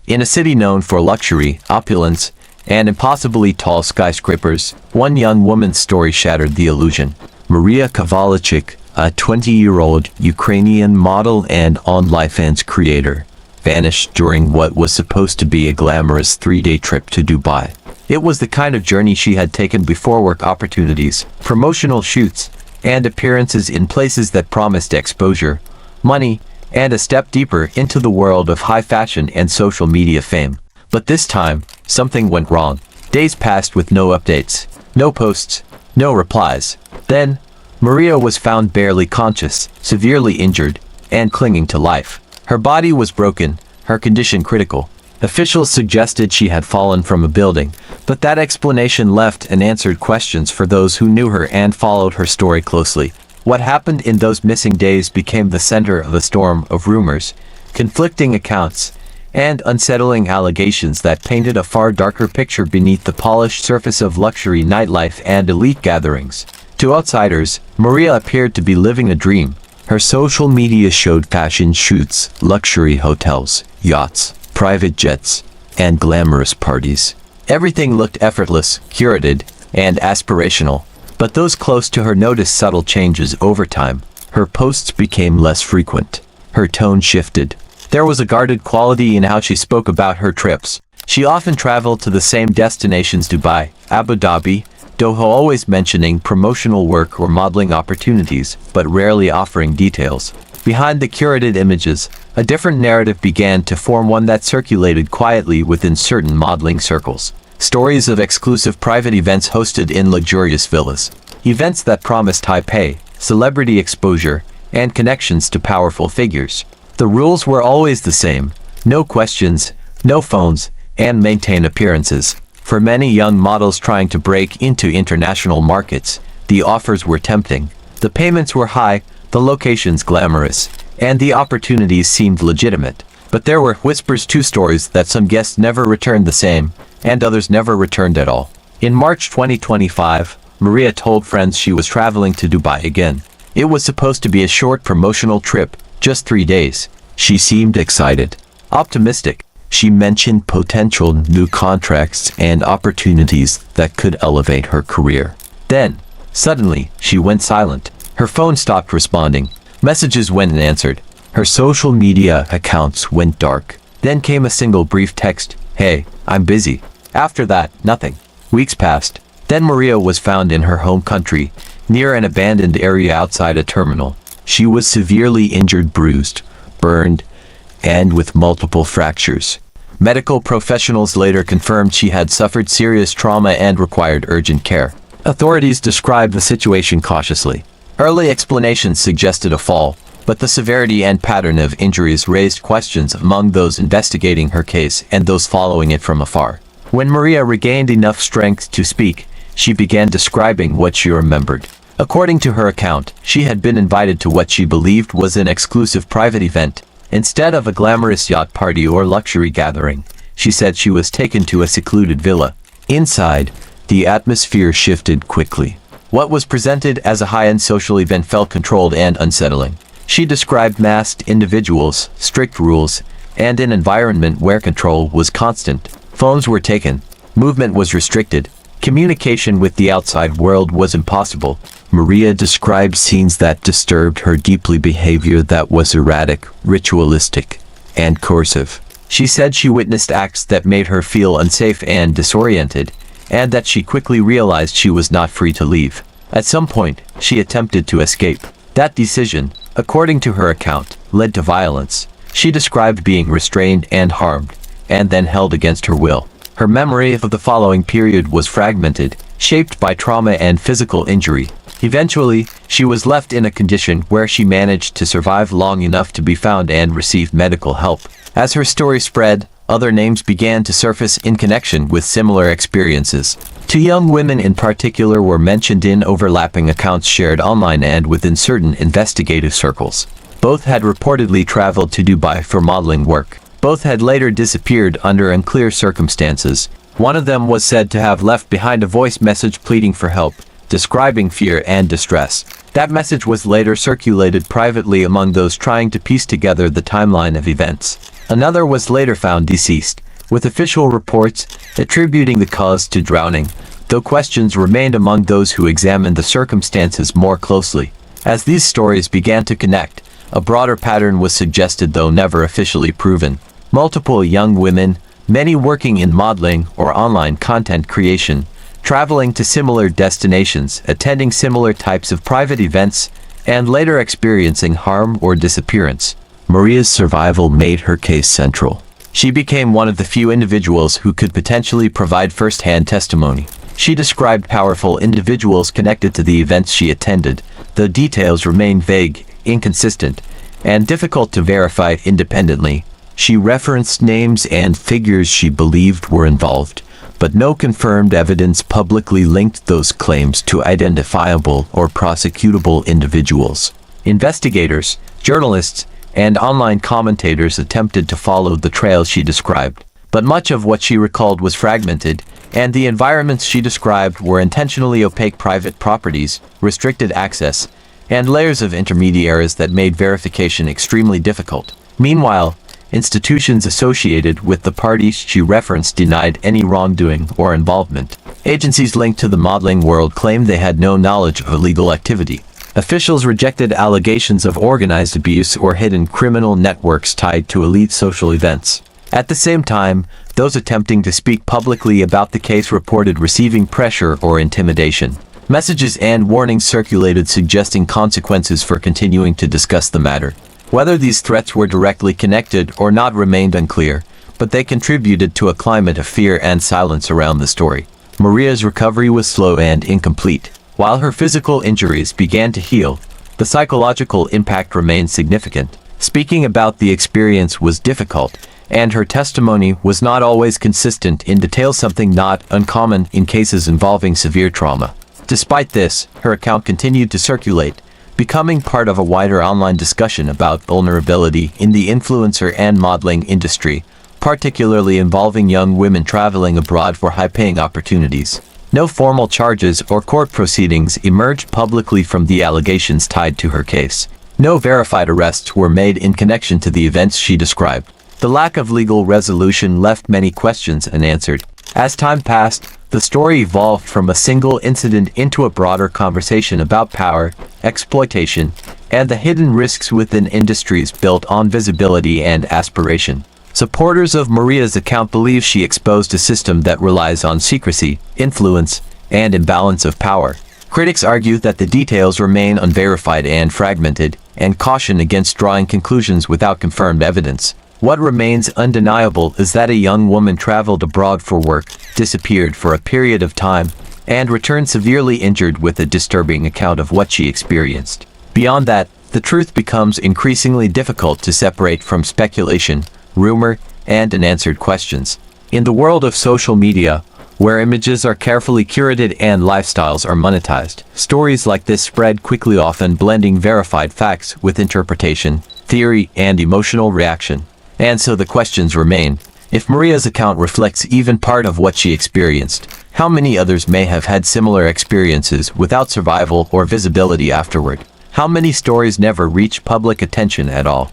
In a city known for luxury, opulence, and impossibly tall skyscrapers, one young woman's story shattered the illusion. Maria Kovalchuk, a 20-year-old Ukrainian model and OnlyFans creator, vanished during what was supposed to be a glamorous 3-day trip to Dubai. It was the kind of journey she had taken before work opportunities, promotional shoots, and appearances in places that promised exposure, money, and a step deeper into the world of high fashion and social media fame. But this time, something went wrong. Days passed with no updates, no posts, no replies. Then, Maria was found barely conscious, severely injured, and clinging to life. Her body was broken, her condition critical. Officials suggested she had fallen from a building, but that explanation left unanswered questions for those who knew her and followed her story closely. What happened in those missing days became the center of a storm of rumors, conflicting accounts, and unsettling allegations that painted a far darker picture beneath the polished surface of luxury nightlife and elite gatherings. To outsiders, Maria appeared to be living a dream. Her social media showed fashion shoots, luxury hotels, yachts, private jets, and glamorous parties. Everything looked effortless, curated, and aspirational. But those close to her noticed subtle changes over time. Her posts became less frequent. Her tone shifted. There was a guarded quality in how she spoke about her trips. She often traveled to the same destinations: Dubai, Abu Dhabi, Doha, always mentioning promotional work or modeling opportunities, but rarely offering details. Behind the curated images, a different narrative began to form, one that circulated quietly within certain modeling circles. Stories of exclusive private events hosted in luxurious villas. Events that promised high pay, celebrity exposure, and connections to powerful figures. The rules were always the same: no questions, no phones, and maintain appearances. For many young models trying to break into international markets, the offers were tempting. The payments were high, the locations glamorous, and the opportunities seemed legitimate. But there were whispers too, stories that some guests never returned the same, and others never returned at all. In March 2025, Maria told friends she was traveling to Dubai again. It was supposed to be a short promotional trip, just 3 days. She seemed excited, optimistic. She mentioned potential new contracts and opportunities that could elevate her career. Then, suddenly, she went silent. Her phone stopped responding. Messages went unanswered. Her social media accounts went dark. Then came a single brief text: "Hey, I'm busy." After that, nothing. Weeks passed. Then Maria was found in her home country, near an abandoned area outside a terminal. She was severely injured, bruised, burned, and with multiple fractures. Medical professionals later confirmed she had suffered serious trauma and required urgent care. Authorities described the situation cautiously. Early explanations suggested a fall, but the severity and pattern of injuries raised questions among those investigating her case and those following it from afar. When Maria regained enough strength to speak, she began describing what she remembered. According to her account, she had been invited to what she believed was an exclusive private event. Instead of a glamorous yacht party or luxury gathering, she said she was taken to a secluded villa. Inside, the atmosphere shifted quickly. What was presented as a high-end social event felt controlled and unsettling. She described masked individuals, strict rules, and an environment where control was constant. Phones were taken. Movement was restricted. Communication with the outside world was impossible. Maria described scenes that disturbed her deeply, behavior that was erratic, ritualistic, and coercive. She said she witnessed acts that made her feel unsafe and disoriented, and that she quickly realized she was not free to leave. At some point, she attempted to escape. That decision, according to her account, led to violence. She described being restrained and harmed, and then held against her will. Her memory of the following period was fragmented, shaped by trauma and physical injury. Eventually, she was left in a condition where she managed to survive long enough to be found and receive medical help. As her story spread, other names began to surface in connection with similar experiences. 2 young women in particular were mentioned in overlapping accounts shared online and within certain investigative circles. Both had reportedly traveled to Dubai for modeling work. Both had later disappeared under unclear circumstances. One of them was said to have left behind a voice message pleading for help, describing fear and distress. That message was later circulated privately among those trying to piece together the timeline of events. Another was later found deceased, with official reports attributing the cause to drowning, though questions remained among those who examined the circumstances more closely. As these stories began to connect, a broader pattern was suggested though never officially proven. Multiple young women, many working in modeling or online content creation, traveling to similar destinations, attending similar types of private events, and later experiencing harm or disappearance. Maria's survival made her case central. She became one of the few individuals who could potentially provide first-hand testimony. She described powerful individuals connected to the events she attended. The details remained vague, inconsistent, and difficult to verify independently. She referenced names and figures she believed were involved, but no confirmed evidence publicly linked those claims to identifiable or prosecutable individuals. Investigators, journalists, and online commentators attempted to follow the trail she described, but much of what she recalled was fragmented, and the environments she described were intentionally opaque: private properties, restricted access, and layers of intermediaries that made verification extremely difficult. Meanwhile, institutions associated with the parties she referenced denied any wrongdoing or involvement. Agencies linked to the modeling world claimed they had no knowledge of illegal activity. Officials rejected allegations of organized abuse or hidden criminal networks tied to elite social events. At the same time, those attempting to speak publicly about the case reported receiving pressure or intimidation. Messages and warnings circulated suggesting consequences for continuing to discuss the matter. Whether these threats were directly connected or not remained unclear, but they contributed to a climate of fear and silence around the story. Maria's recovery was slow and incomplete. While her physical injuries began to heal, the psychological impact remained significant. Speaking about the experience was difficult, and her testimony was not always consistent in detail, something not uncommon in cases involving severe trauma. Despite this, her account continued to circulate, becoming part of a wider online discussion about vulnerability in the influencer and modeling industry, particularly involving young women traveling abroad for high-paying opportunities. No formal charges or court proceedings emerged publicly from the allegations tied to her case. No verified arrests were made in connection to the events she described. The lack of legal resolution left many questions unanswered. As time passed, the story evolved from a single incident into a broader conversation about power, exploitation, and the hidden risks within industries built on visibility and aspiration. Supporters of Maria's account believe she exposed a system that relies on secrecy, influence, and imbalance of power. Critics argue that the details remain unverified and fragmented, and caution against drawing conclusions without confirmed evidence. What remains undeniable is that a young woman traveled abroad for work, disappeared for a period of time, and returned severely injured with a disturbing account of what she experienced. Beyond that, the truth becomes increasingly difficult to separate from speculation, rumor, and unanswered questions. In the world of social media, where images are carefully curated and lifestyles are monetized, stories like this spread quickly, often blending verified facts with interpretation, theory, and emotional reaction. And so the questions remain. If Maria's account reflects even part of what she experienced, how many others may have had similar experiences without survival or visibility afterward? How many stories never reach public attention at all?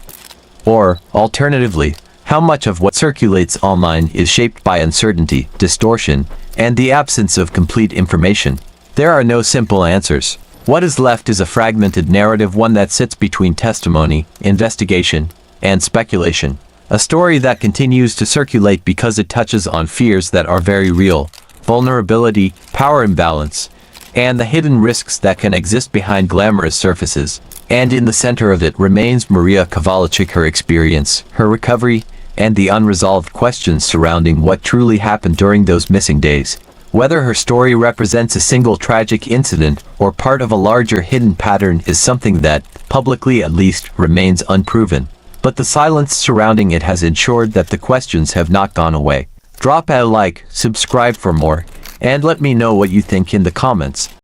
Or, alternatively, how much of what circulates online is shaped by uncertainty, distortion, and the absence of complete information? There are no simple answers. What is left is a fragmented narrative, one that sits between testimony, investigation, and speculation. A story that continues to circulate because it touches on fears that are very real: vulnerability, power imbalance, and the hidden risks that can exist behind glamorous surfaces. And in the center of it remains Maria Kovalchuk, her experience, her recovery, and the unresolved questions surrounding what truly happened during those missing days. Whether her story represents a single tragic incident or part of a larger hidden pattern is something that, publicly at least, remains unproven. But the silence surrounding it has ensured that the questions have not gone away. Drop a like, subscribe for more, and let me know what you think in the comments.